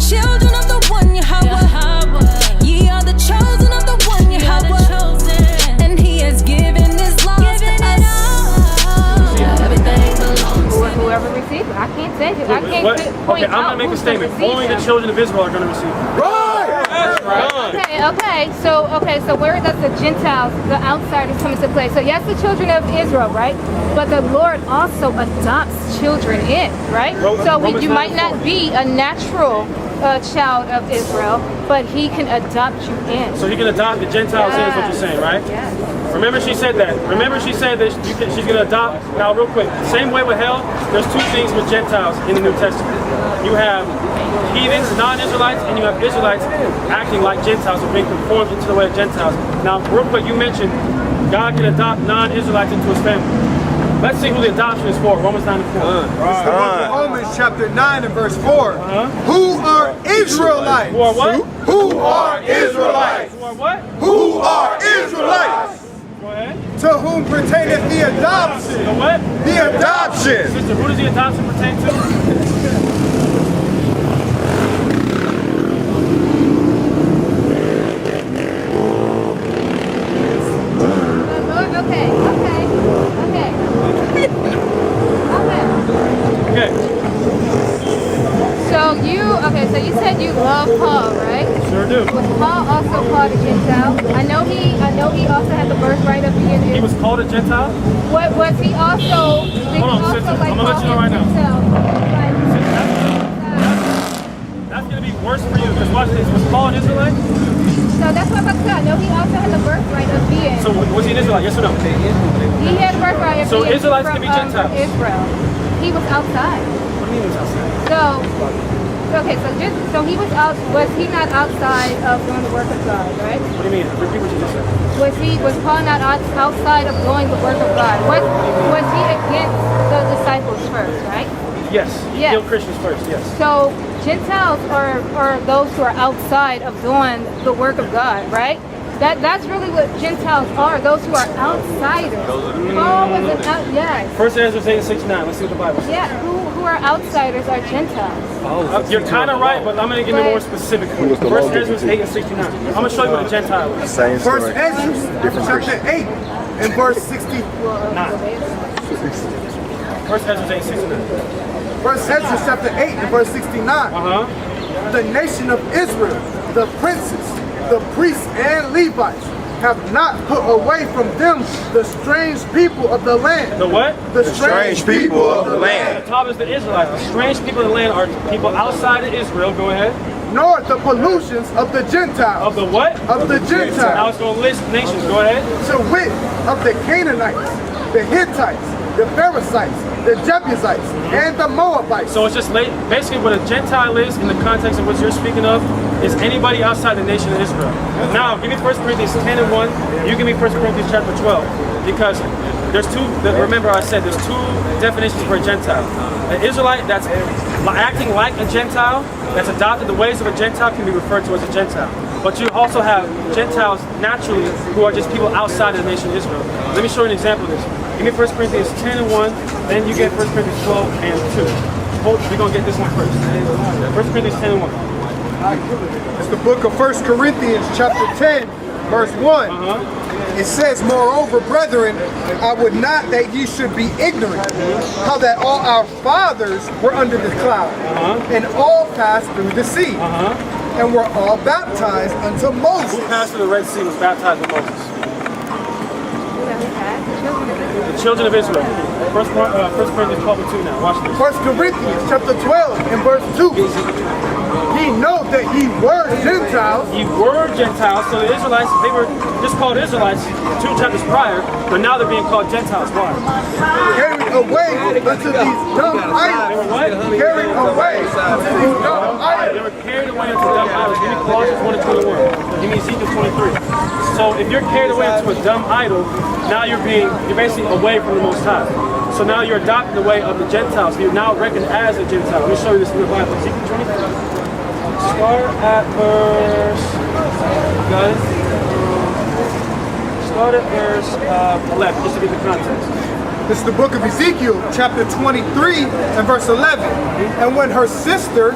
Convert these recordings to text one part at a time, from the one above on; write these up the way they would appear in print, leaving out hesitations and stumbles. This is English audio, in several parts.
children of the one Yahweh. Ye are the chosen of the one Yahweh. And he has given his laws to us. Everything belongs to whoever receives it. I can't say it. I can't point Okay, I'm going to make a statement. Only the children of Israel are going to receive it. Right! That's right. Okay, so where does the Gentiles, the outsiders come into play? So yes, the children of Israel, right? But the Lord also adopts children in, right? So you might not be a natural child of Israel, but he can adopt you in. So he can adopt the Gentiles in is what you're saying, right? Yes. Remember she said that. Remember she said that she's going to adopt. Now real quick, same way with hell, there's two things with Gentiles in the New Testament. You have heathens, non-Israelites, and you have Israelites acting like Gentiles or being conformed into the way of Gentiles. Now real quick, you mentioned God can adopt non-Israelites into his family. Let's see who the adoption is for. Romans 9 and 4. Romans chapter 9 and verse 4. Who are Israelites? Who are what? Who are Israelites? Who are what? Who are Israelites? Go ahead. To whom pertaineth the adoption? The what? The adoption. Sister, who does the adoption pertain to? So you said you love Paul, right? Sure do. Was Paul also called a Gentile? I know he also had the birthright of being He was called a Gentile? What was he also? Hold on, sister. I'm gonna let you know right now. That's gonna be worse for you because watch this. Was Paul an Israelite? So that's what I'm saying. I know he also had the birthright of being. So was he an Israelite? Yes or no? He had the birthright of being. So Israelites can be Gentiles. From Israel. He was outside. What do you mean he was outside? Okay, so he was he not outside of doing the work of God, right? What do you mean? Repeat what you just said. Was Paul not outside of doing the work of God? Was he against the disciples first, right? Yes. He killed Christians first, yes. So Gentiles are those who are outside of doing the work of God, right? That's really what Gentiles are, those who are outsiders. Paul was an yes. 1 Ezra 8:69. Let's see what the Bible says. Yeah, who are outsiders are Gentiles. You're kind of right, but I'm going to give you more specific for you. 1 Ezra 8:69. I'm going to show you what a Gentile is. Same story. 1 Ezra chapter 8 and verse 69. 1 Ezra 8:69. 1 Ezra chapter 8 and verse 69. The nation of Israel, the princes, the priests and Levites, have not put away from them the strange people of the land. The what? The strange people of the land. The top is the Israelites. The strange people of the land are people outside of Israel. Go ahead. Nor the pollutions of the Gentiles. Of the what? Of the Gentiles. Now it's going to list nations. Go ahead. To wit, of the Canaanites, the Hittites, the Perizzites, the Jebusites, and the Moabites. So it's just basically what a Gentile is in the context of what you're speaking of is anybody outside the nation of Israel. Now, give me 1 Corinthians 10 and 1. You give me 1 Corinthians chapter 12. Because there's two, remember I said there's two definitions for a Gentile. An Israelite that's acting like a Gentile, that's adopted the ways of a Gentile can be referred to as a Gentile. But you also have Gentiles naturally who are just people outside of the nation of Israel. Let me show you an example of this. Give me 1 Corinthians 10 and 1, then you get 1 Corinthians 12 and 2. We're going to get this one first. 1 Corinthians 10 and 1. It's the book of 1 Corinthians chapter 10, verse 1. It says, moreover, brethren, I would not that ye should be ignorant, how that all our fathers were under the cloud, and all passed through the sea, and were all baptized unto Moses. Who passed through the Red Sea was baptized with Moses? The children of Israel. 1 Corinthians 12 and 2 now. Watch this. 1 Corinthians chapter 12 and verse 2. Ye know that ye were Gentiles. Ye were Gentiles. So the Israelites, they were just called Israelites 2 chapters prior, but now they're being called Gentiles. Why? Carried away unto these dumb idols. They were what? Carried away unto these dumb idols. They were carried away into dumb idols. Give me Colossians 1 and 21. Give me Ezekiel 23. So if you're carried away into a dumb idol, now you're basically away from the Most High. So now you're adopting the way of the Gentiles. You're now reckoned as a Gentile. Let me show you this in the Bible. Ezekiel 23. Start at verse. Got it? Start at verse 11, just to get the context. This is the book of Ezekiel, chapter 23 and verse 11. And when her sister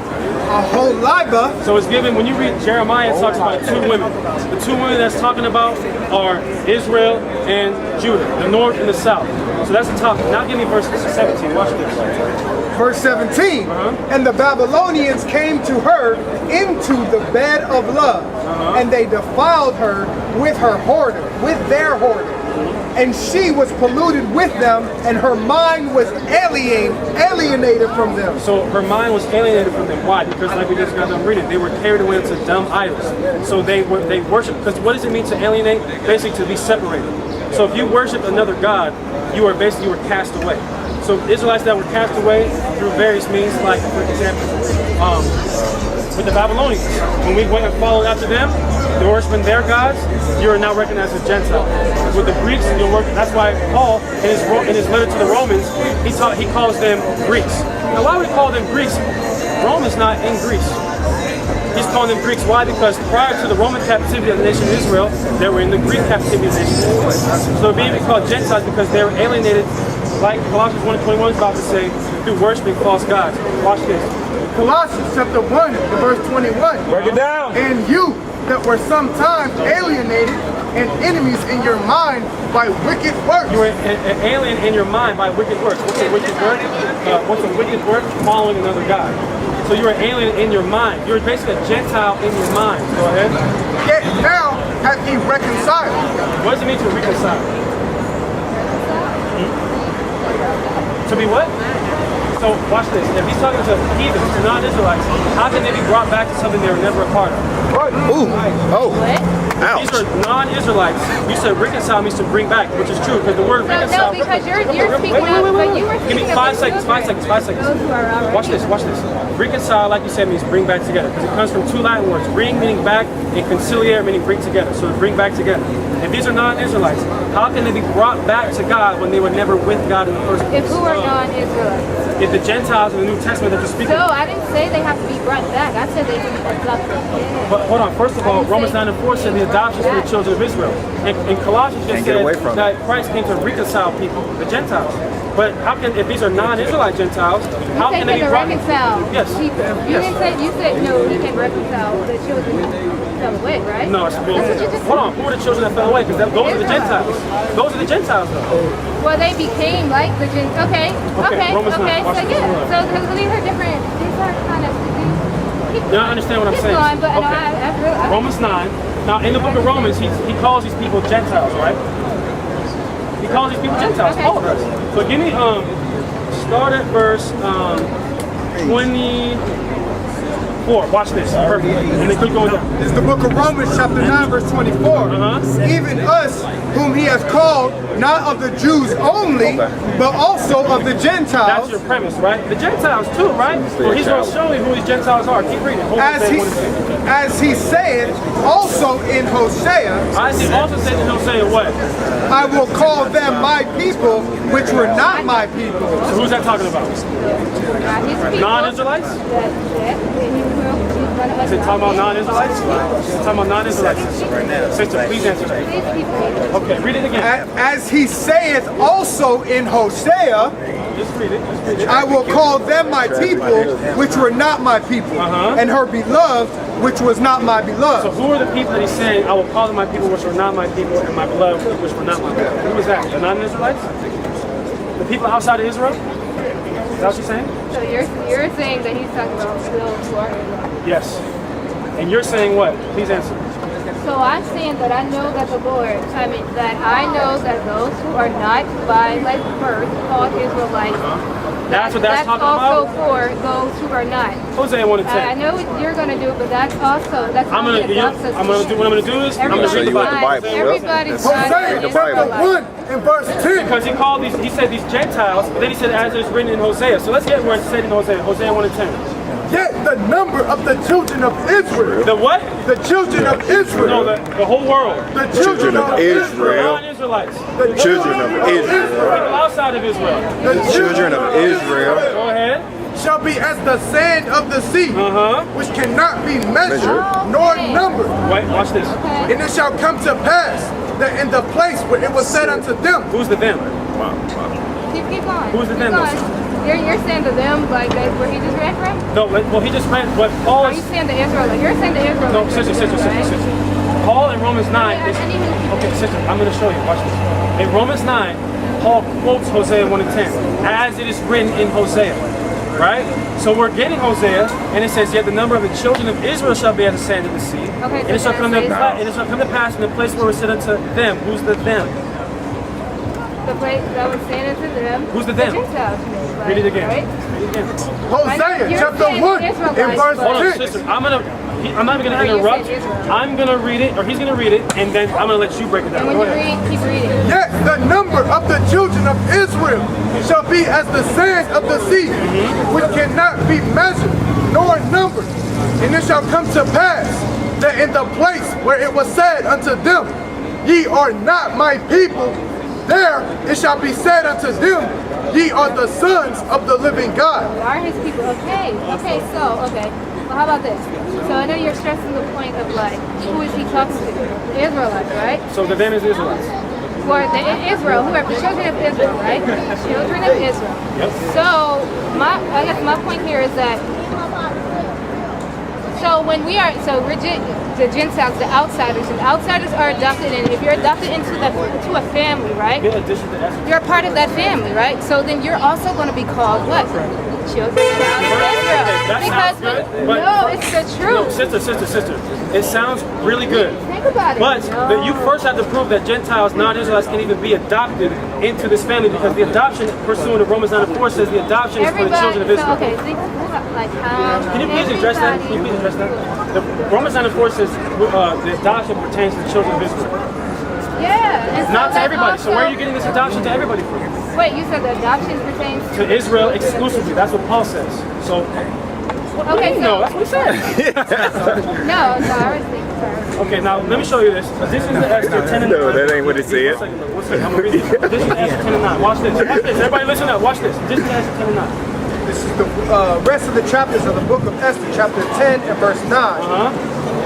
Aholibah. So it's given, when you read Jeremiah, it talks about 2 women. The 2 women that's talking about are Israel and Judah, the north and the south. So that's the topic. Now give me verse 17. Watch this. Verse 17. And the Babylonians came to her into the bed of love, and they defiled her with their whoredom. And she was polluted with them, and her mind was alienated from them. So her mind was alienated from them. Why? Because like we just got done reading, they were carried away into dumb idols. So they worship. Because what does it mean to alienate? Basically to be separated. So if you worship another god, you were cast away. So Israelites that were cast away through various means, like for example, with the Babylonians, when we went and followed after them, they were worshiping their gods, you are now recognized as Gentile. With the Greeks, you'll work. That's why Paul, in his letter to the Romans, he calls them Greeks. Now, why would he call them Greeks? Rome is not in Greece. He's calling them Greeks. Why? Because prior to the Roman captivity of the nation of Israel, they were in the Greek captivity of the nation of Israel. So being called Gentiles because they were alienated, like Colossians 1:21 is about to say, through worshiping false gods. Watch this. Colossians chapter 1, verse 21. Break it down. And you that were sometimes alienated and enemies in your mind by wicked works. You were an alien in your mind by wicked works. What's a wicked work? What's a wicked work? Following another god. So you were an alien in your mind. You're basically a Gentile in your mind. Go ahead. Yet now have ye reconciled. What does it mean to reconcile? To be what? So watch this. If he's talking to heathens, to non-Israelites, how can they be brought back to something they were never a part of? Ooh. Oh. Ouch. These are non-Israelites. You said reconcile means to bring back, which is true because the word reconcile. No, because you're speaking of, but you were speaking Give me of 5 seconds. 5 seconds. 5 seconds. those who are already- Watch this. Watch this. Reconcile, like you said, means bring back together because it comes from 2 Latin words: bring meaning back, and conciliare meaning bring together. So to bring back together. If these are non-Israelites, how can they be brought back to God when they were never with God in the first place? If who are non-Israelites. If the Gentiles in the New Testament that you're speaking So I didn't say they have to be brought back. I said they can be adopted. But hold on, first of all, Romans 9:4 said the adoption for the children of Israel. And Colossians just get away said from that Christ came to reconcile people, the Gentiles. But how can, if these are non-Israelite Gentiles, how can they be brought? reconcile Yes. people. You Yes. didn't say, you said no, he can reconcile the children who fell away, right? No, it's bull. That's what you just Hold on, who are the children that fell away? Because those are the Gentiles. Those are the Gentiles, though. Well, they became like the Gentiles. Okay, Romans 9, okay. watch So this. yeah, so these are different. These are kind of. You don't understand what I'm Keep saying? going, but no, Okay. I Romans 9. Now, in the book of Romans, he calls these people Gentiles, right? He calls these people Gentiles, Okay. all of us. So give me, start at verse 24. Watch this. Perfect. And then keep going down. It's the book of Romans chapter 9 verse 24. Even us whom he has called, not of the Jews only, but also of the That's Gentiles. your premise, right? The Gentiles too, right? Well, he's going to show you who these Gentiles are. Keep reading. Hold on, As he said also in Hosea, As he also said in Hosea what? I will call them my people, which were not my people. So who's that talking about? Non-Israelites? Is it talking about non-Israelites? Is it talking about non-Israelites? Sister, please answer. Okay, read it again. As he saith also in Hosea, Just read it. Just read it. I will call them my people, which were not my people, and her beloved, which was not my So beloved. who are the people that he's saying, I will call them my people which were not my people, and my beloved which were not my people? Who is that? The non-Israelites? The people outside of Israel? Is that what you're saying? So you're saying that he's talking about those who are Israelites. Yes. And you're saying what? Please answer. So I'm saying that I know that the Lord, that I know that those who are not by birth called Israelites, That's what that's talking also about? for those who are not. Hosea 1 and 10. I know what you're going to do, but that's also, that's I'm gonna do what I'm gonna do is I'm gonna So read the you want the Bible. Bible, Everybody's yep. not Hosea an chapter Israelite. 1 and verse 10. Because he called these, he said these Gentiles, but then he said as it's written in Hosea. So let's get where it's said in Hosea. Hosea 1 and 10. Yet the number of the children of Israel, The what? the children of No, Israel, the whole world. the children of Israel, Non-Israelites. the Children of Israel. People outside of Israel. the Children of Israel. Go ahead. shall be as the sand of the sea, which cannot be measured nor numbered. Wait, watch this. And it shall come to pass that in the place where it was said unto them, Who's the them? Keep going. Who's the Keep them, going. though? you're saying to them, like, that's where he just read from? No, well, he just read what Paul Are you saying the Israelite? You're saying the Israelite. No, sister. Paul in Romans 9 is... Okay, sister, I'm going to show you. Watch this. In Romans 9, Paul quotes Hosea 1 and 10, as it is written in Hosea, right? So we're getting Hosea, and it says, yet the number of the children of Israel shall be as the sand of the sea. Okay, and it shall come to pass in the place where we said unto them. Who's the them? The place that was saying unto them. Who's the them? Gentiles. Read it again. Right? Read it again. Hosea chapter 1 in verse Hold on, 6. sister. I'm not even going to interrupt. I'm going to read it, or he's going to read it, and then I'm going to let you break it down. And when you read, keep reading. Yet the number of the children of Israel shall be as the sand of the sea, which cannot be measured nor numbered. And it shall come to pass that in the place where it was said unto them, ye are not my people, there it shall be said unto them, ye are the sons of the living God. Are his people. Okay. Well, how about this? So I know you're stressing the point of, like, who is he talking to? The Israelites, right? So the them is Israelites. For the Israel, whoever, the children of Israel, right? The children of Israel. Yep. So I guess my point here is that, so when we are, so we're the Gentiles, the outsiders, and outsiders are adopted in. If you're adopted into a family, right? You're a part of that family, right? So then you're also going to be called what? Children of Israel. Because no, it's the truth. No, sister. It sounds really good. Think about it. But you first have to prove that Gentiles, non-Israelites, can even be adopted into this family, because the adoption, pursuant to Romans 9 and 4, says the adoption is for the children of Israel. So, okay, think like how. Can you please address that? The Romans 9 and 4 says the adoption pertains to the children of Israel. Yeah. And so not to everybody. So where are you getting this adoption to everybody from? Wait, you said the adoption pertains to Israel exclusively. That's what Paul says. So. Okay, so. No, that's what he said. No, I was thinking. Okay, now let me show you this. This is the Esther 10 and 9. No, that ain't what it said. One second, I'm going to read it. This is Esther 10 and 9. Watch this. Everybody listen up. Watch this. This is Esther 10 and 9. This is the rest of the chapters of the book of Esther, chapter 10 and verse 9.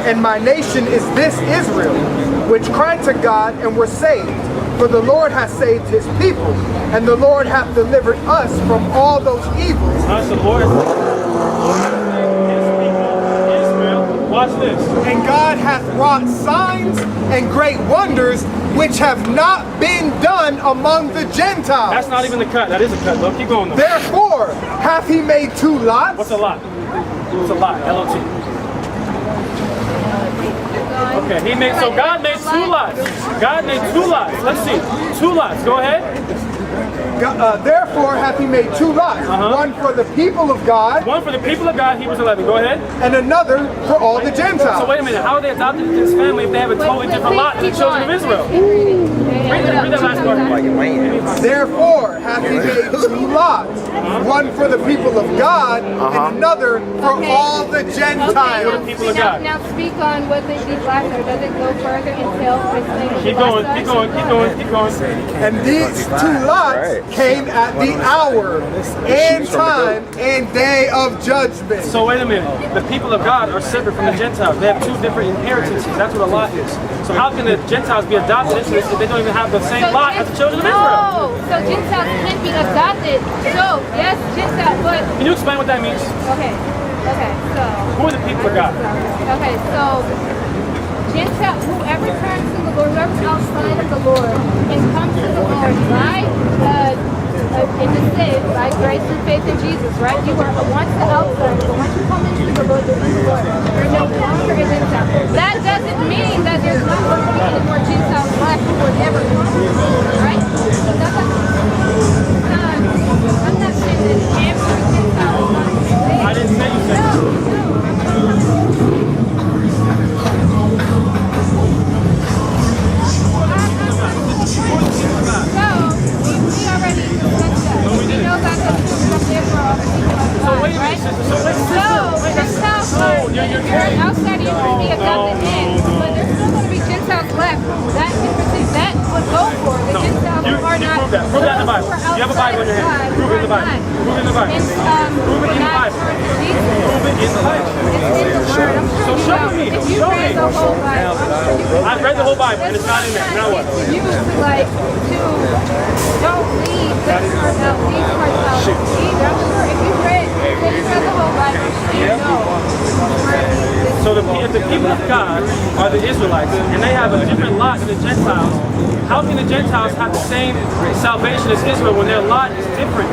And my nation is this Israel, which cried to God and were saved. For the Lord hath saved his people, and the Lord hath delivered us from all those evils. So the Lord has his people, Israel. Watch this. And God hath wrought signs and great wonders, which have not been done among the Gentiles. That's not even the cut. That is a cut, though. Keep going, though. Therefore, hath he made two lots. What's a lot? What's a lot? L-O-T. Okay, God made two lots. God made two lots. Let's see. Two lots. Go ahead. Therefore hath he made two lots. One for the people of God. One for the people of God, Hebrews 11. Go ahead. And another for all the Gentiles. So wait a minute. How are they adopted into this family if they have a totally different lot than the children of Israel? Read that last part. Therefore hath he made two lots. One for the people of God and another for all the Gentiles. Okay, People of God. Now speak on what these lots are. Does it go further until Keep going. And these two lots came at the hour and time and day of judgment. So wait a minute. The people of God are separate from the Gentiles. They have two different inheritances. That's what a lot is. So how can the Gentiles be adopted into this if they don't even have the same lot as the children of Israel? No. So Gentiles can be adopted. So yes, Gentiles, but Can you explain what that means? okay. So Who are the people of God? Okay, so Gentile, whoever turns to the Lord, whoever's outside of the Lord and comes to the Lord by in the saved by grace and faith in Jesus, right? You are once the outsider, but once you come into the Lord, you're in the Lord. You're no longer a Gentile. That doesn't mean that there's not going to be any more Gentiles left who will never come to the Lord, right? So that doesn't I'm not saying that every Gentile is going to be saved. I didn't say you said that. Outside of you can be adopted in, but there's still going to be Gentiles left. That would go for the Gentiles who are not. Prove that in the Bible. You have a Bible in your hand. Prove it. in the Bible. Prove it in the Bible. Prove it in the Bible. Prove it in the Bible. So show me. If you Show read me. the whole Bible, I read the whole Bible and it's not in there. Now what? you like to don't leave this part out, these parts out. I'm sure if you read the whole Bible, you know. So if the people of God are the Israelites and they have a different lot than the Gentiles, how can the Gentiles have the same salvation as Israel when their lot is different?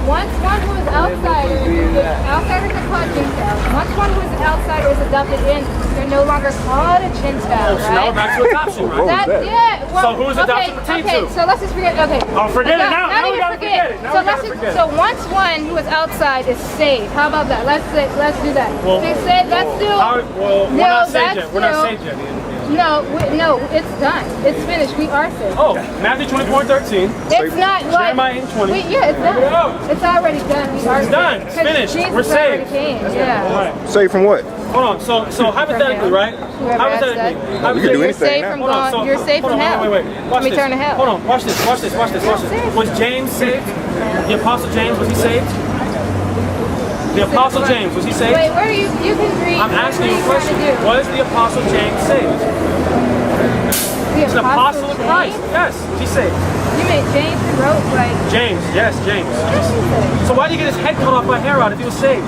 Once one who is outsiders are called Gentiles. Once one who is an outsider is adopted in, they're no longer called a Gentile, So now we're back to adoption, right? Well, So who's adoption pertain to? so let's just forget, Oh, forget it now. Now we gotta forget it. Now we gotta forget it. So once one who is outside is saved, how about that? Let's do that. Well, They said that's still. Well, we're not saved yet. We're not saved yet. No, it's done. It's finished. We are saved. Oh, Matthew 24:13. It's not like Jeremiah 8:20. yeah, it's done. It's already done. We are It's done. It's saved. finished. Jesus We're saved. already came. Yeah. All right. Saved from what? Hold on. So hypothetically, right? Whoever asked that. Hypothetically. You can do You're anything saved now. from Hold on, going. You're saved hold from on, hell. Wait. Watch From this. eternal hell. Hold on. Watch this. Was James saved? The Apostle James, was he saved? The Apostle James, was he saved? Wait, where are you? You can read. I'm asking you a what are question. trying to do? Was the Apostle James saved? The He's an apostle of James? Christ. Yes, was he saved? You mean James who wrote like? James, yes, James. So why did he get his head cut off by Herod if he was saved?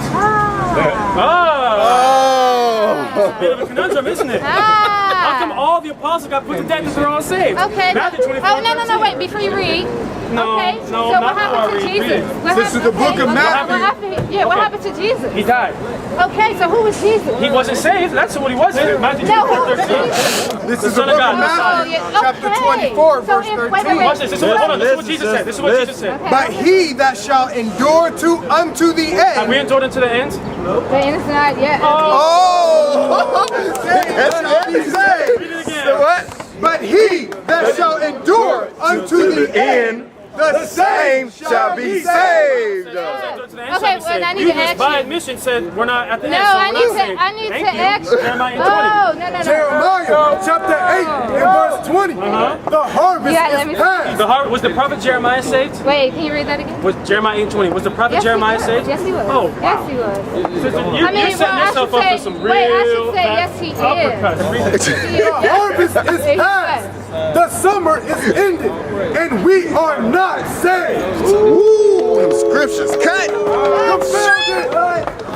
Oh. Bit of a conundrum, isn't it? How come all the apostles got put to death if they're all saved? Okay. Matthew 24, Oh no! Wait, before you read. No, Okay. no, so not what happened before I to read. Jesus? Read What This is the book of Matthew. What happened to Jesus? He died. Okay, so who was Jesus? He wasn't saved. That's what he wasn't. Matthew No, who 24, was 13. Jesus? This The is the Son of book God. of Matthew, yeah, chapter okay. 24, verse So 13. Watch this. Hold on. This is what Jesus said. This is what Jesus said. But he that shall endure unto the Have we end. endured into the end? The end is not yet. Oh! That's Shall be saved. Read it again. So what? But he that shall endure unto the end, the same shall be saved. Okay, well, I need to ask By you. admission said we're not at the No, end. So I we're not need saved. to Thank you. ask you. Jeremiah 8:20. Oh, no. Jeremiah chapter 8 and verse 20. The harvest Yeah, let me- is past. Was the prophet Jeremiah saved? Wait, can you read that again? Was Jeremiah 8:20? Was the prophet Yes, Jeremiah he was. saved? Yes, he was. Oh, wow. Yes, he was. You're setting yourself up for some real wait, I should say yes, he is. uppercuts. Read it. The harvest is He past. was. The summer is ended, and we are not saved. Ooh, them scriptures cut. Confounded.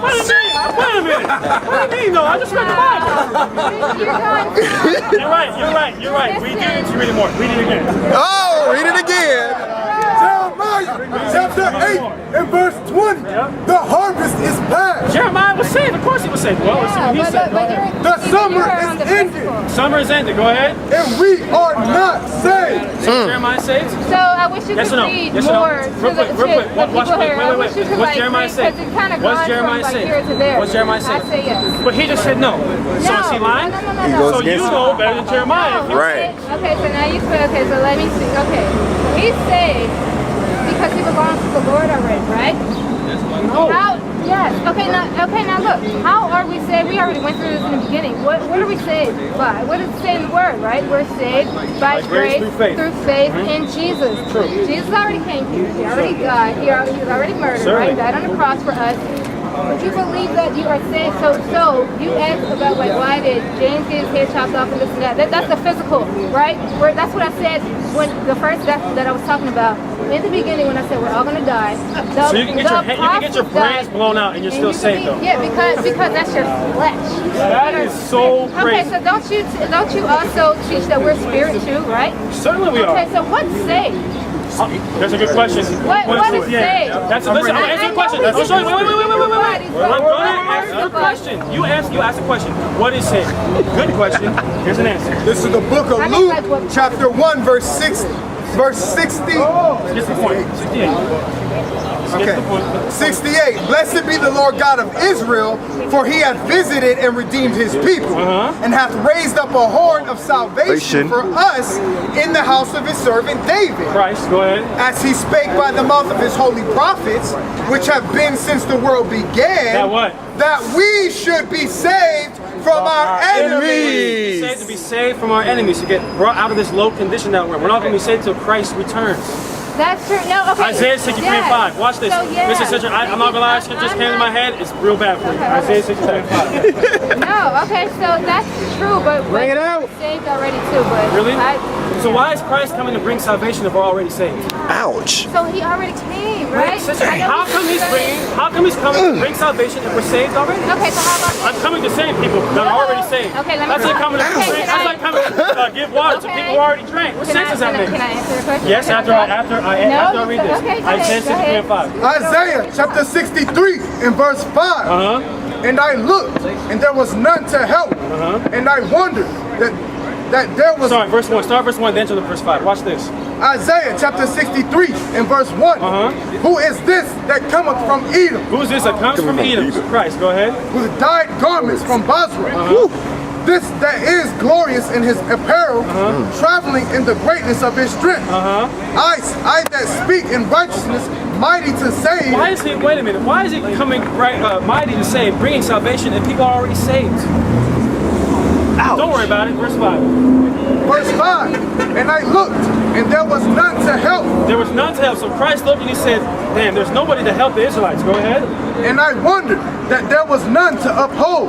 Wait a minute. What do you mean, though? I just read the Bible. You're right. We do need to read it more. Read it again. Oh, read it again. Jeremiah chapter 8 and verse 20. The harvest is past. Jeremiah was saved. Of course he was saved. Well, let's see what he said. The summer is ended, Summer is ended. Go ahead. and we are not saved. So Jeremiah saved? So I wish you Yes could or no? read Yes or no? more Real quick. to the Watch, people here. I wait. wish you could Was like Jeremiah read, saved? because it kind of Was gone Jeremiah from like saved? here to there. Was Jeremiah saved? I say yes. But he just said no. So is he lying? No. He goes So you against know better than Jeremiah. No. Right. Okay, so now you say, okay, so let me see. Okay. He's saved because he belongs to the Lord already, right? No. How? Yes. Okay, now look. How are we saved? We already went through this in the beginning. What are we saved by? What does it say in the word, right? We're saved by grace through faith in Jesus. True. Jesus already came here. He already died. He was already murdered, Certainly. right? Died on the cross for us. Would you believe that you are saved? So you asked about like why did James get his head chopped off and this and that. That's the physical, right? That's what I said when the first death that I was talking about in the beginning when I said we're all gonna die. So you can get your brains blown out and you're still saved though. Yeah, because that's your flesh. That is so Okay, crazy. so don't you also teach that we're spirit too, right? Certainly we Okay, are. so what's saved? That's a good question. What is saved? Listen, I'm gonna answer your question. Wait. I'm gonna answer your question. You asked a question. What is saved? Good question. Here's an answer. This is the book of I mean, like Luke, what- chapter 1, verse 60. Verse 60. Get the point. Okay. 68. Blessed be the Lord God of Israel, for he hath visited and redeemed his people, and hath raised up a horn of salvation for us in the house of his servant David. Christ, go ahead. As he spake by the mouth of his holy prophets, which have been since the world began, That what? that we should be saved from our enemies. To be saved from our enemies, to get brought out of this low condition that we're in. We're not going to be saved till Christ returns. That's true. No, okay. Isaiah 63:5. Watch this. So, yeah. This is such a, I'm not gonna lie, it just came to my head. It's real bad for you. Okay. Isaiah 63:5. No, okay, so that's true, but Bring it out. we're saved already too, but Really? so So why is Christ coming to bring salvation if we're already saved? Ouch. he already came, right? Sister, I know how he's come he's saying- bringing? How come he's coming to bring salvation if we're saved already? Okay, so how about I'm coming to save people that are already saved. Okay, let me That's like coming to Okay, drink. can That's I- like coming to give water to Okay. people who already drank. What sense does that make? Can I answer the question? Yes, Can after I read this. Okay, go Isaiah ahead, 63:5. Isaiah chapter 63 and verse 5. And I looked, and there was none to help. And I wondered that there was... Sorry, verse 1. Start verse 1, then to the verse 5. Watch this. Isaiah chapter 63 and verse 1. Who is this that cometh from Edom, Who's this that comes from Edom? Christ, go ahead. with dyed garments from Basra? This that is glorious in his apparel, traveling in the greatness of his strength. I that speak in righteousness, mighty to save. Why is he, wait a minute, why is he coming mighty to save, bringing salvation if people are already saved? Don't worry about it. Verse 5. Verse 5. And I looked, and there was none to help. There was none to help. So Christ looked and he said, damn, there's nobody to help the Israelites. Go ahead. And I wondered that there was none to uphold.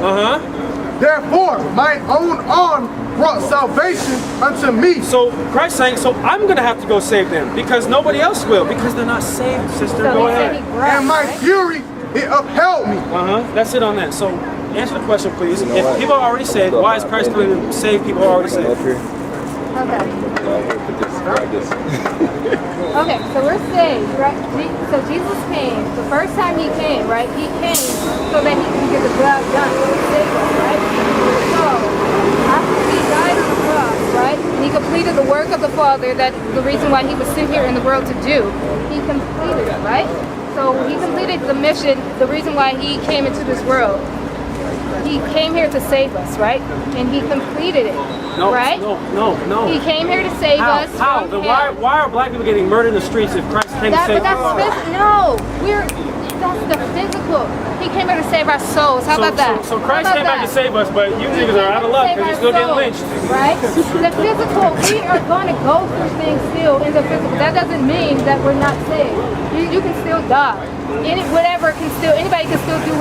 Therefore, my own arm brought salvation unto me. So Christ saying, so I'm going to have to go save them because nobody else will, because they're not saved, sister. So Go he said he ahead. brought, And my right? fury, it upheld me. That's it on that. So answer the question, please. If people are already saved, why is Christ going to save people who are already saved? Okay, so we're saved, right? So Jesus came, the first time he came, right? He came so that he can get the job done, to save us, right? So, after he died on the cross, right? And he completed the work of the Father, that the reason why he was sent here in the world to do. He completed it, right? So he completed the mission, the reason why he came into this world. He came here to save us, right? And he completed it, right? No. He came here to save us. How? from Then hell. why are black people getting murdered in the streets if Christ came to But save that's them? that's the physical. He came here to save our souls. How about that? So Christ How came about back to that? save us, but you niggas are out of luck because you're still getting lynched. Right? The physical, we are going to go through things still in the physical. That doesn't mean that we're not saved. You can still die. Anybody can still do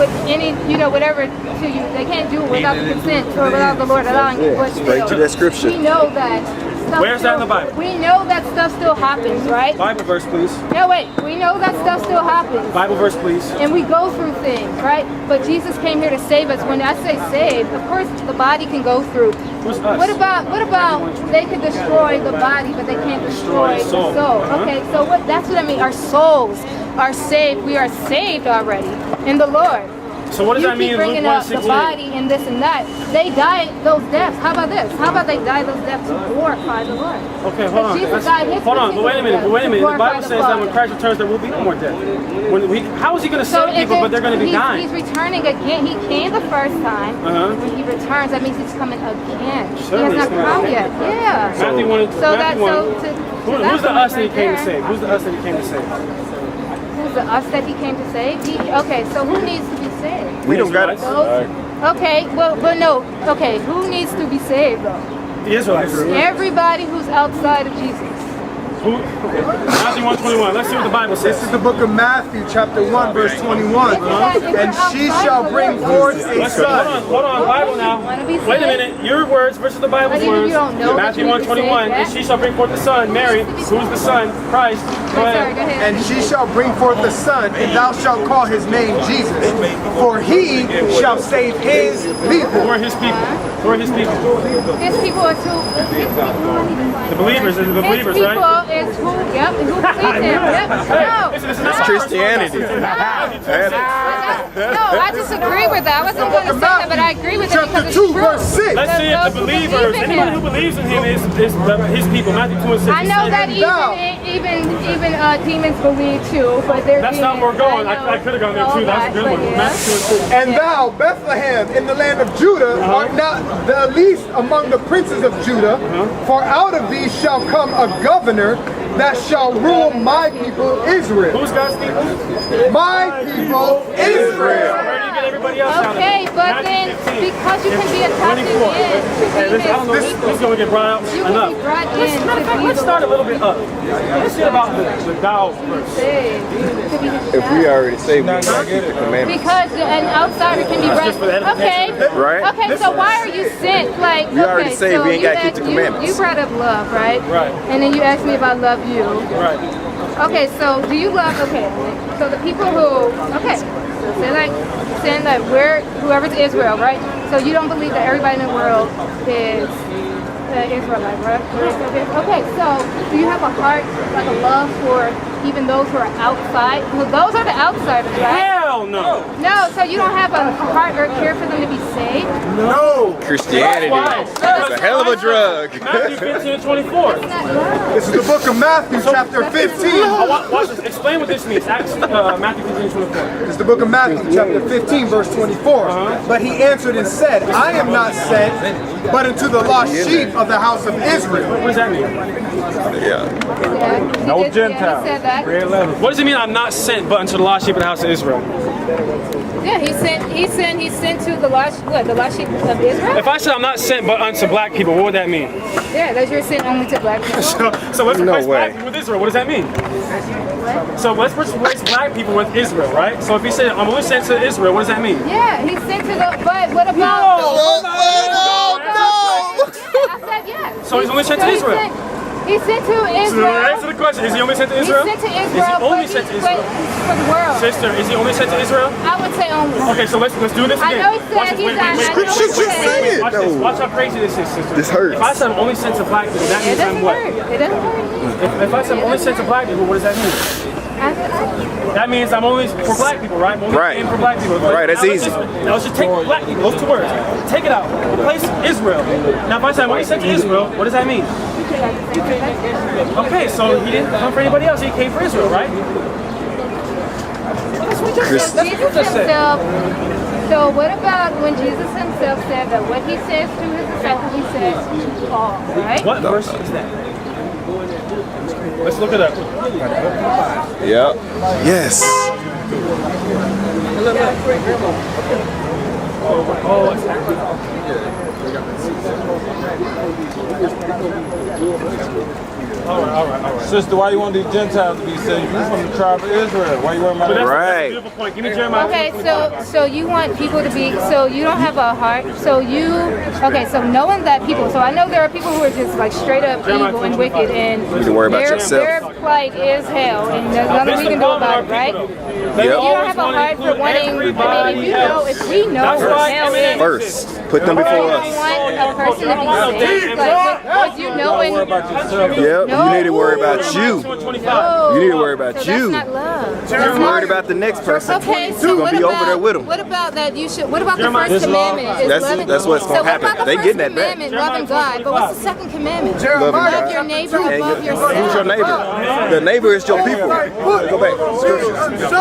whatever to you. They can't do it without the consent or without the Lord allowing it. But Straight to that scripture. we know that. Where's that in the Bible? We know that stuff still happens, right? Bible verse, please. No, wait. We know that stuff still happens. Bible verse, please. And we go through things, right? But Jesus came here to save us. When I say save, of course the body can go through. Who's us? What about they can destroy the body, but they can't destroy the soul? Okay, so that's what I mean. Our souls are saved. We are saved already in the Lord. So what does that mean You keep in Luke bringing up the 1:16? body and this and that. They died those deaths. How about this? How about they died those deaths to glorify the Lord? Okay, hold on. Jesus died his Hold on, but wait a minute. particular death to The Bible glorify says that when Father. Christ returns, there will be no more death. How is he going to So save people, but they're going to be dying? He's returning again. He came the first time. When he returns, that means he's coming again. Surely he has he's not coming come yet. Yeah. Matthew 1. So that Matthew 1. so to Who's the us that he right came to there. save? Who's the us that he came to save? Who's the us that he came to save? Okay, so who needs to be saved? We don't got it. Those? Okay, but no. Okay, who needs to be saved though? The Israelites. Everybody who's outside of Jesus. Matthew 1:21. Let's see what the Bible says. This is the book of Matthew, chapter 1, verse 21. And she shall bring forth a Let's go. son. Hold on, Bible now. Wait a minute. Your words versus the Bible's But even words. you don't know that Matthew you need to 1:21. say And that. she shall bring forth the son, Mary. Who's the son? Christ. Go Sorry, ahead. go ahead. And she shall bring forth the son, and thou shalt call his name Jesus. For he shall save his people. Who are his people? Who are his people? His people is who? His people. The believers. Is the believers, his right? people is who? Yep, and who believes him. Yep. No. It's Christianity. No, I disagree with that. I wasn't going to say that, but I agree with it because Chapter it's 2, true. verse 6. Let's see if Those the who believers, believe in anybody him. who believes in him is his people. Matthew 2 and 6. I know that Thou. even demons believe too, but they're That's not where we're going. I could have gone there too. That's a good one. Matthew 2 and 6. And thou, Bethlehem, in the land of Judah, art not the least among the princes of Judah, for out of thee shall come a governor that shall rule my people Israel. Who's God's people? My people Israel. Where do you get everybody else out of Okay, it? but then because you can be adopted in. Hey, I don't know, this is going to get brought out You enough. will be brought in. Matter of fact, let's start a little bit up. Let's see about the thou first. If we already saved, we gotta keep the commandments. Because an outsider can be brought. Okay. Right? Okay. So why are you sent? Like, We already okay, saved, so we ain't you gotta keep asked- the commandments. You brought up love, right? Right. And then you asked me about love you. Right. Okay. So do you love? Okay. So the people who. Okay. So saying that whoever's Israel, right? So you don't believe that everybody in the world is Israelite, right? Okay, so do you have a heart, like a love for even those who are outside? Well, those are the outsiders, right? Hell no. No, so you don't have a heart or care for them to be saved? No. Christianity is a hell of a drug. Matthew 15 and 24. This is the book of Matthew, chapter 15. Watch this. Explain what this means. Acts, Matthew 15 and 24. It's the book of Matthew, chapter 15, verse 24. But he answered and said, I am not sent, but unto the lost sheep of the house of Israel. What does that mean? Yeah. No Gentile. He said that. What does it mean I'm not sent but unto the lost sheep of the house of Israel? Yeah, he sent to the lost sheep of Israel? If I said I'm not sent but unto black people, what would that mean? Yeah, that you're sent only to black people. So let's replace black people with Israel. What does that mean? So let's replace black people with Israel, right? So if you say I'm only sent to Israel, what does that mean? Yeah, he sent to the, but what about? No! I said yes. So he's only sent to Israel? He sent to So Israel. answer the question. Is he only sent to Israel? He sent to Israel. Is he only but sent to he's Israel? for the world. Sister, is he only sent to Israel? I would say only. Okay, so let's do this again. I know he said Watch this. he's Wait, not. wait, I know he said. Watch this. Watch how crazy this is, sister. This hurts. If I said I'm only sent to black people, that It means I'm doesn't what? hurt. It doesn't hurt. If I said I'm only sent to black people, what does that mean? That means I'm only for black people, right? I'm only aiming for black people. Right, that's easy. Now let's just take black people, those two words. Take it out. Replace Israel. Now if I say I'm only sent to Israel, what does that mean? Okay, so he didn't come for anybody else, he came for Israel, right? That's what Jesus himself. So what about when Jesus himself said that what he says to his disciples, he says to all, right? What verse is that? Let's look it up. Yep. Yes. All right. Sister, why you want these Gentiles to be saved? You're from the tribe of Israel. Why you worried about That's Right. a beautiful point. Give me Jeremiah. Okay, so you want people to be, so you don't have a heart, so knowing that people, so I know there are people who are just like straight up evil and wicked, and You need to worry about their yourself. plight is hell, and there's nothing we can do about it, right? They You don't always have a want to heart for include wanting, everybody else. if we know That's what why hell is, First, put them before you don't us. want a person to be saved, like, because you know Worry and, about yourself. Yep. You need to worry about you. no, You need to worry about so you. that's not love. You're worried about the next person. Okay, so You're what gonna be about, over there with them. what about that you should, what about the Jeremiah, first this law- commandment? Is That's- loving, that's what's gonna so happen. What about They the getting first that back. commandment, loving God, but what's the second commandment? Loving Love God. your neighbor And above who's your yourself. neighbor? The neighbor is your people. Go back. Scriptures.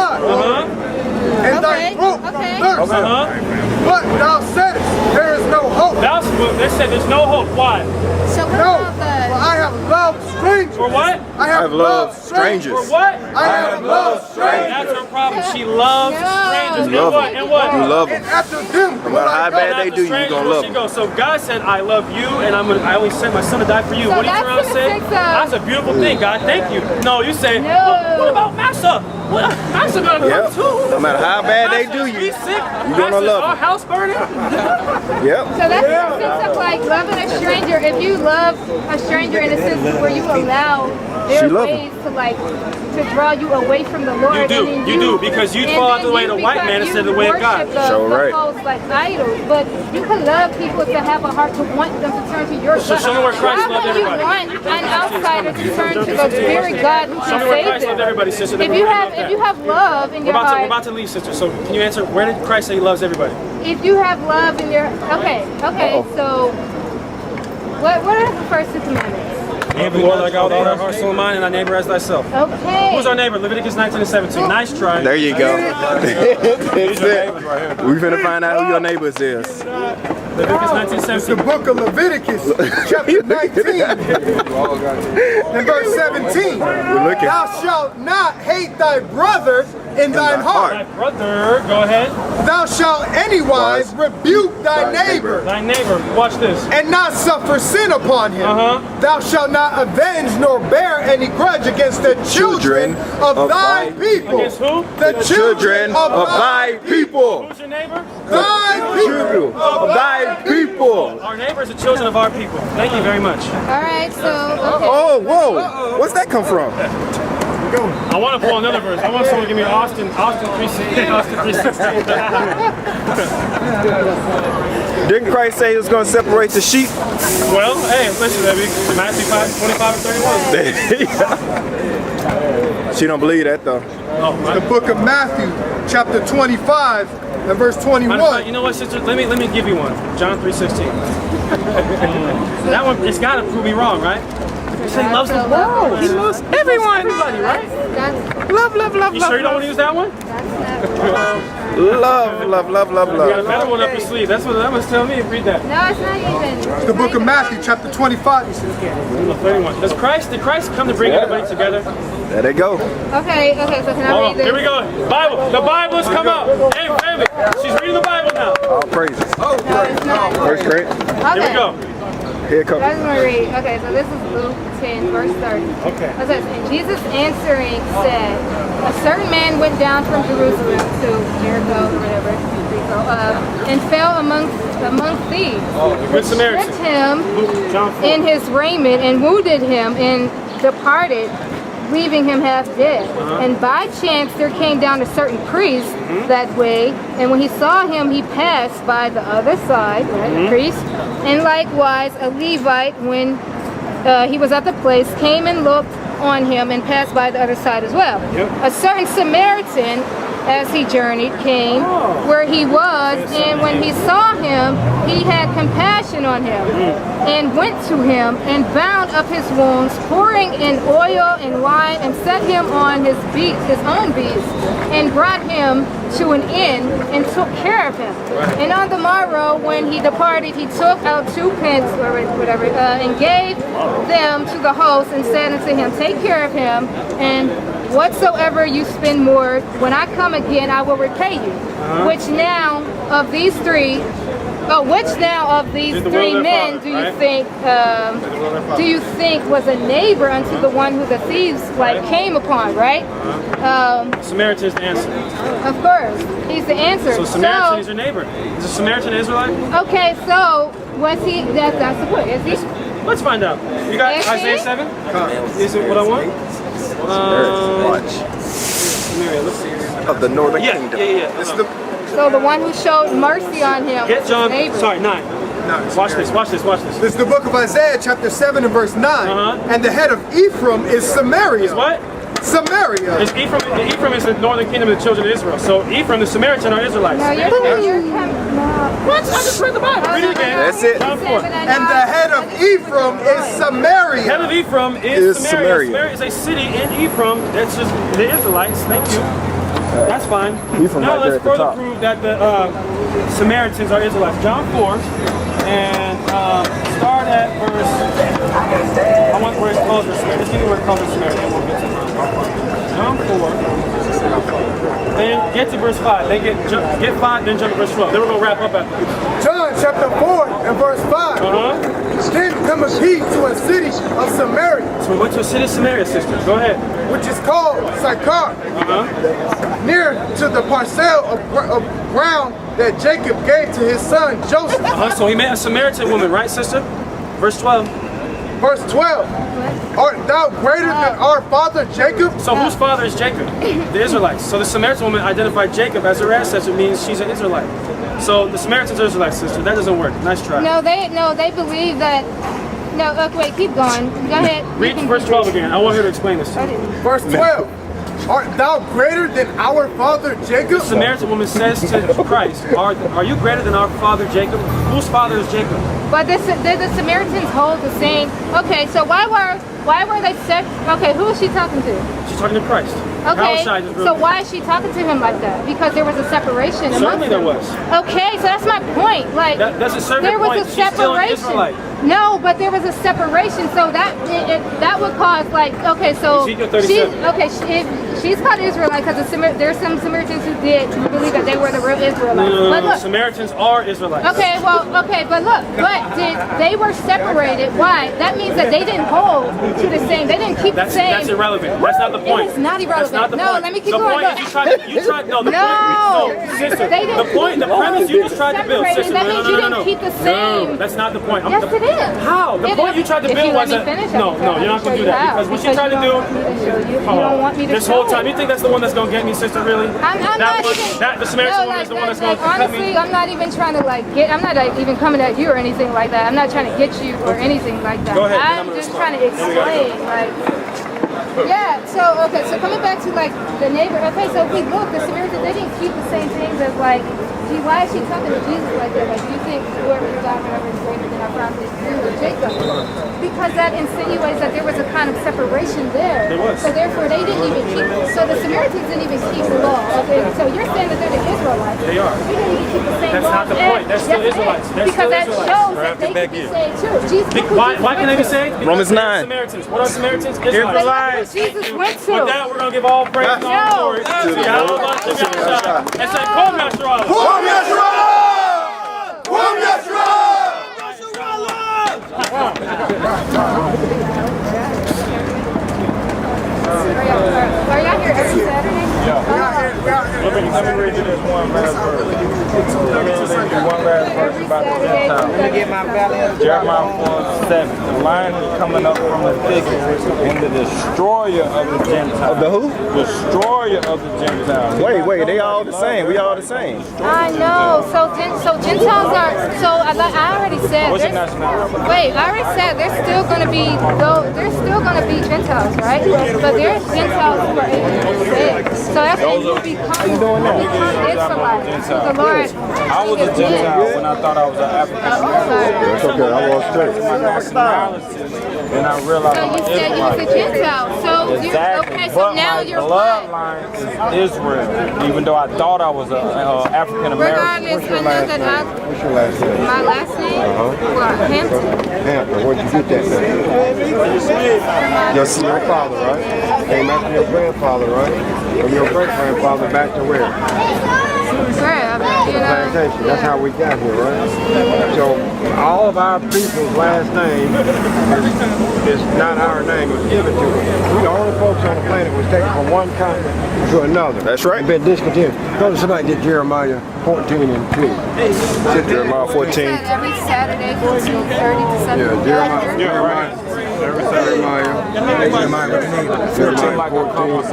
And thy throat Okay. thirst. But thou saidst, there is no hope. That's what they said. There's no hope. Why? So what No, about for the, I have loved strangers. For what? I I have loved For strangers. what? I have loved strangers. That's her problem. She loves No. strangers. You love and what? them. And what? You love And them. after them, No matter how bad they After do, you strangers, gonna where love she them. goes. So God said, I love you, and I only sent my son to die for you. So What are you that's trying to in the say? sense of- That's a beautiful thing, God. Thank you. No, you say, No. well, what about Master? Well, Master gonna Yep. love too. No matter how bad they Master, do if you, he's sick. you gonna Master's love our him. house burning. Yep. so that's in the sense of like loving a stranger. If you love a stranger in a sense where you allow She their love ways to like to draw you away from the Lord. You do. and then You do, because you and fall out then the way you of the white become- man instead of the you way of God. worship the So right. false, like idols, but you can love people to have a heart to want them to turn to your So God. show me where Christ How loved can you everybody. want an outsider to turn to the very God who Show can me where save Christ loved them? everybody, sister. then If we're you gonna have love if that. you have love in your We're heart, about to leave, sister. So can you answer, where did Christ say he loves everybody? if you have love in your okay, so what are the first two commandments? Love the Lord thy God with all thy heart, soul, and mind, and thy neighbor as thyself. Okay. Who's our neighbor? Leviticus 19 and 17. Nice try. There you go. That's it. We finna find out who your neighbors is. Leviticus It's the 19:17. book of Leviticus, chapter 19, and verse 17. Thou shalt not hate thy brother in thine heart. Thy brother, go ahead. Thou shalt anywise rebuke thy neighbor, Thy neighbor, watch this. and not suffer sin upon him. Thou shalt not avenge nor bear any grudge against the children of thy people. Against who? The children of thy people. Who's your neighbor? Thy people. Of thy people. Our neighbors are children of our people. Thank you very much. All right, so okay. Oh, whoa. What's that come from? I want to pull another verse. I want someone to give me Austin 3:16. Austin 3:16. Didn't Christ say he was going to separate the sheep? Well, hey, listen, baby. Matthew 5:25 and 31. She don't believe that though. Oh, The book of Matthew, chapter 25, and verse 21. matter of fact, you know what, sister? Let me give you one. John 3:16. That one, it's got to prove me wrong, right? He said he loves the world. He loves everyone. Everybody, right? Love, love, love, You sure you don't want to use that one? love, love, love, love, You got a love. better one up your sleeve. That's what that was telling me. Read that. No, it's not even. It's the book of Matthew, chapter 25. 31. Did Christ come to bring everybody together? There they go. Okay, so can I Hold read on. this? Here we go. Bible. The Bible's come out. Hey, family. She's reading the Bible now. All praises. No, it's not. First grade. Okay. Here we go. Here it comes. I just want to read. Okay, so this is Luke 10, verse 30. Okay. It says, and Jesus answering said, a certain man went down from Jerusalem to Jericho or whatever, and fell among thieves. Good Samaritan. Stripped him John 4. in his raiment and wounded him and departed, leaving him half dead. And by chance there came down a certain priest that way, and when he saw him, he passed by the other side, right, the priest. And likewise a Levite, when he was at the place, came and looked on him and passed by the other side as well. A certain Samaritan, as he journeyed, came where he was, and when he saw him, he had compassion on him, and went to him and bound up his wounds, pouring in oil and wine, and set him on his own beast, and brought him to an inn and took care of him. And on the morrow, when he departed, he took out 2 pence or whatever, and gave them to the host, and said unto him, take care of him, and whatsoever you spend more, when I come again, I will repay you. Which now of these three men do you think was a neighbor unto the one who the thieves came upon, right? Samaritan is the answer. Of course, he's the answer. So Samaritan is your neighbor. Is a Samaritan an Israelite? Okay, so was he? That's the point. Is he? Let's find out. You got Is he? Isaiah 7? Is it what I want? Watch. Samaria, let's see. Of the northern kingdom. Yeah. So the one who showed mercy on him. Get was John, his neighbor. sorry, 9. Watch this. This is the book of Isaiah, chapter 7 and verse 9. And the head of Ephraim is Samaria. Is what? Samaria. Is Ephraim is the northern kingdom of the children of Israel. So Ephraim, the Samaritan, are Israelites. No, you're What? I just read the Bible. Read it again. That's it. John 4. And the head of Ephraim is Samaria. Head of Ephraim is Samaria. Samaria. Samaria is a city in Ephraim. That's just the Israelites. Thank you. That's fine. Ephraim Now right there let's at the further top. prove that the Samaritans are Israelites. John 4, and start at verse. I want where it calls us Samaritan. Just give me where it calls us Samaritan. We'll get to John 4. Then get to verse 5. Then get 5. Then jump to verse 12. Then we're gonna wrap up after this. John chapter 4 and verse 5. Then cometh he to a city of Samaria, So we went to a city of Samaria, sister. Go ahead. which is called Sicarii, near to the parcel of ground that Jacob gave to his son Joseph. So he met a Samaritan woman, right, sister? Verse 12. Verse 12. Art thou greater than our father Jacob? So whose father is Jacob? The Israelites. So the Samaritan woman identified Jacob as her ancestor, means she's an Israelite. So the Samaritans are Israelites, sister. That doesn't work. Nice try. No, they believe that. No, okay, wait, keep going. Go ahead. Read verse 12 again. I want her to explain this to you. Verse 12. Art thou greater than our father Jacob? The Samaritan woman says to Christ, are you greater than our father Jacob? Whose father is Jacob? But did the Samaritans hold the same? Okay, so why were they sex? Okay, who is she talking to? She's talking to Christ. Okay, Palestine is so why is she talking to him like that? Because there was a separation amongst Certainly there them. was. Okay, so that's my point. Like, That doesn't serve there your was point. a She's still an Israelite. separation. No, but there was a separation, so that would cause like, okay, so Ezekiel 37. she's called Israelite because there's some Samaritans who believe that they were the real Israelites. No, But look, Samaritans are Israelites. okay, but look, they were separated. Why? That means that they didn't hold to the same. They didn't keep the same. That's irrelevant. That's not the point. It is not irrelevant. That's not the No, point. let me keep the going. point is you tried. No, the No. point. No, sister. They didn't- The point. The premise you just tried to build, Separated, sister. that No, means no, you no, didn't no. keep the No, same. that's not the point. Yes, it is. How? The point you tried to build was that. No, you're not gonna do that because what she tried to do. You don't want me to This show whole time, it. you think that's the one that's gonna get me, sister? Really? I'm not even. The Samaritan woman is the one that's gonna cut honestly, me. I'm not even trying to like get. I'm not like, even coming at you or anything like that. I'm not trying to get you or anything like that. Go ahead, I'm just trying to explain, like. Yeah. So okay. So coming back to like the neighbor. Okay. So if we look, the Samaritans, they didn't keep the same things as like. Why is she talking to Jesus like that? Like, do you think whoever you got, whatever is greater than our father is Jacob? Because that insinuates that there was a kind of separation there. There was. So therefore, they didn't even keep. So the Samaritans didn't even keep the law. Okay. So you're saying that they're the Israelites. They are. They didn't even keep the same That's law. not the point. They're still Israelites. They're Because still that Israelites. shows that they can be saved too. Jesus, Why can they be saved? Because Romans they're 9. Samaritans. What are Samaritans? That's Israelites. what Jesus went to. With that, we're going to give all praise and all glory to Yahweh and say, "Come, Master Allah." Come Yeshua! Come Yeshua! Are y'all here every Saturday? Let me read you this one last verse. Let me read you one last verse about the Gentiles. Jeremiah 4:7. The lion is coming up from the thicket, and the destroyer of the Gentiles. Of the who? Destroyer of the Gentiles. Wait, they all the same. We all the same. I know. So Gentiles are. So I already said. What's your nationality? Wait, I already said there's still going to be Gentiles, right? But there's Gentiles who are able to be saved. So that's when you become Israelites. The Lord. I was a Gentile when I thought I was an African American. It's okay. I lost track. And I realized So I'm you an said you was a Israelite. Gentile. So Exactly. okay. So But now my you're what? bloodline is Israel, even though I thought I was an African American. Regardless, I know that What's your last name? my last name. What? Hampton. Hampton. Where'd you get that name? Your father, right? Came after your grandfather, right? From your great-grandfather back to where? Where? Plantation. That's how we got here, right? So all of our people's last name is not our name. It was given to us. We the only folks on the planet was taken from one continent to another. That's right. And been discontinued. Go to somebody get Jeremiah 14 and 2. Jeremiah 14. Every Saturday from 2:30 to 7. Yeah, Jeremiah. Every Jeremiah 14,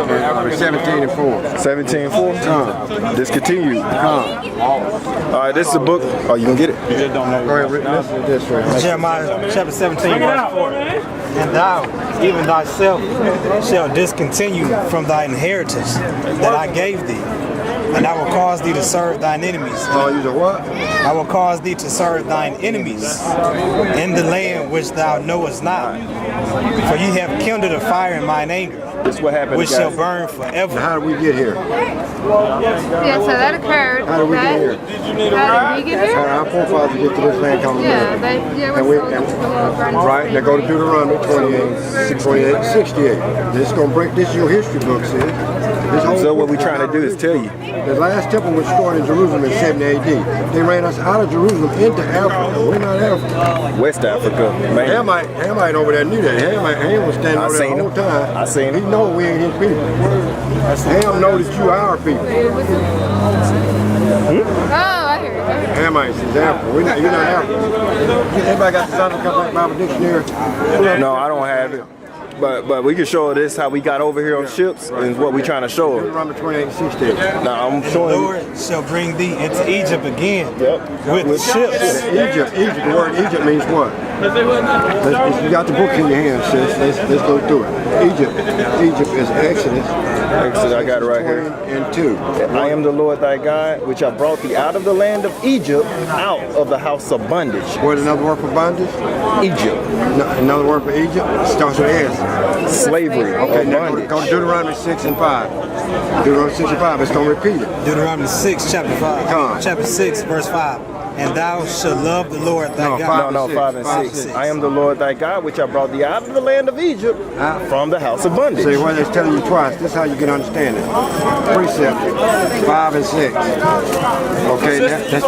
17 and 4. 17 and 4? Discontinued. All right, this is a book. Oh, you gonna get it? You just don't know. Go ahead, listen to this right. Jeremiah chapter 17, verse 4. And thou, even thyself, shall discontinue from thy inheritance that I gave thee. And I will cause thee to serve thine enemies. Oh, you the what? I will cause thee to serve thine enemies in the land which thou knowest not. For ye have kindled a fire in mine anger, This what happened, which guys. shall burn forever. How did we get here? Yeah, so that occurred. How did we get here? How did we get How here? did our forefathers get to this land called Yeah, America? they And were sold right, now go to Deuteronomy 28, 68. This is gonna break. This is your history book, sis. This whole So what book we trying to do is tell you. The last temple was destroyed in Jerusalem in 70 AD. They ran us out of Jerusalem into Africa. We're not Africa. West Africa, man. Hamite over there knew that. Ham was standing over there the whole time. I seen him. He know we ain't his people. Ham know that you are our people. Oh, I hear it. Hamites is Africa. You're not Africa. Everybody got the Southern Bible Dictionary? No, I don't have it. But we can show her this how we got over here on ships and what we trying to show her. Deuteronomy 28, 68. Now I'm The showing you. Lord shall bring thee into Egypt again Yep. with ships. Egypt, the word Egypt means what? You got the book in your hand, sis. Let's go through it. Egypt is Exodus. Exodus, I got it right here. And 2. I am the Lord thy God, which I brought thee out of the land of Egypt, out of the house of bondage. What another word for bondage? Egypt. Another word for Egypt? Starts with S. Slavery. Okay, now bondage. go to Deuteronomy 6 and 5. Deuteronomy 6 and 5, it's going to repeat it. Deuteronomy 6, chapter 5. Come on. Chapter 6, verse 5. And thou shalt love the Lord thy God. No, 5 and 6. I am the Lord thy God, which I brought thee out of the land of Egypt, from the house of bondage. See, what it's telling you twice. This is how you can understand it. Precept 5 and 6. Okay, that's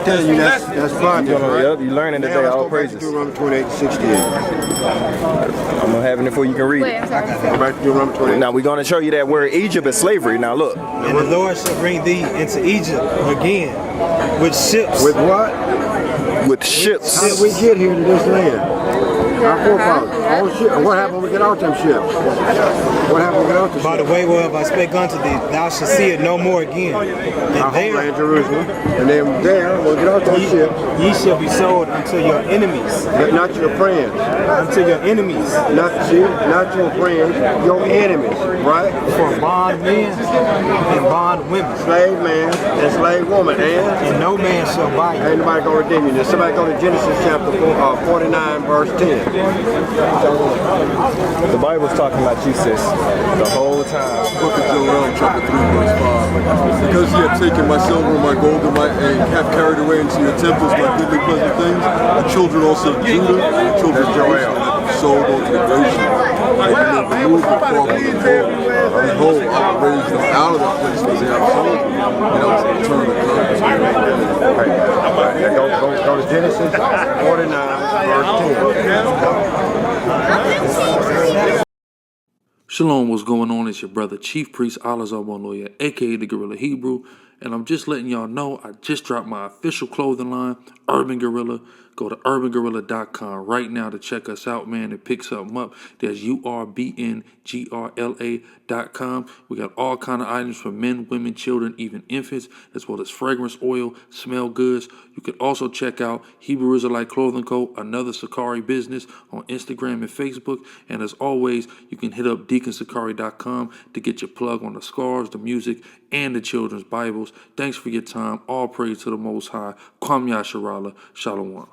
telling you that's bondage, right? Yep, you're learning today. All praises. Deuteronomy 28 to 68. I'm gonna have it before you can read Wait, it. I'm sorry. Go back to Deuteronomy 28. Now we're gonna show you that word Egypt is slavery. Now look. And the Lord shall bring thee into Egypt again with ships. With what? With ships. How did we get here to this land? Our forefathers. All ships. What happened when we get out them ships? What happened when we get out them ships? By the way whereof I spake unto thee, thou shalt see it no more again. And Our there homeland, Jerusalem. And then there, we'll get out those ships. ye shall be sold unto your enemies. But not your friends. Unto your enemies. Not your friends, your enemies, right? For bond men and bond women. Slave man and slave woman, And no man shall buy you. ain't nobody gonna redeem you. Now somebody go to Genesis chapter 49, verse 10. The Bible's talking about you, sis, the whole time. Book of Joel, chapter 3, verse 5. Because ye have taken my silver and my gold and have carried away into your temples my goodly pleasant things, the children also of Judah, the children of Joel, have sold unto the Grecians. They have removed the form of the Lord. Behold, I will raise them out of that place which they have sold, and I will return the curse. Go to Genesis 49, verse 10. Shalom, what's going on? It's your brother Chief Priest Alazar Lawyer, aka the Guerrilla Hebrew, and I'm just letting y'all know I just dropped my official clothing line, Urban Guerrilla. Go to urbangorilla.com right now to check us out, man, and pick something up. There's urbngrla.com. We got all kind of items for men, women, children, even infants, as well as fragrance oil, smell goods. You can also check out Hebrew Israelite Clothing Co., another Sicarii business, on Instagram and Facebook. And as always, you can hit up deaconsicari.com to get your plug on the scarves, the music, and the children's Bibles. Thanks for your time. All praise to the Most High. Kwam Yasharala. Shalom.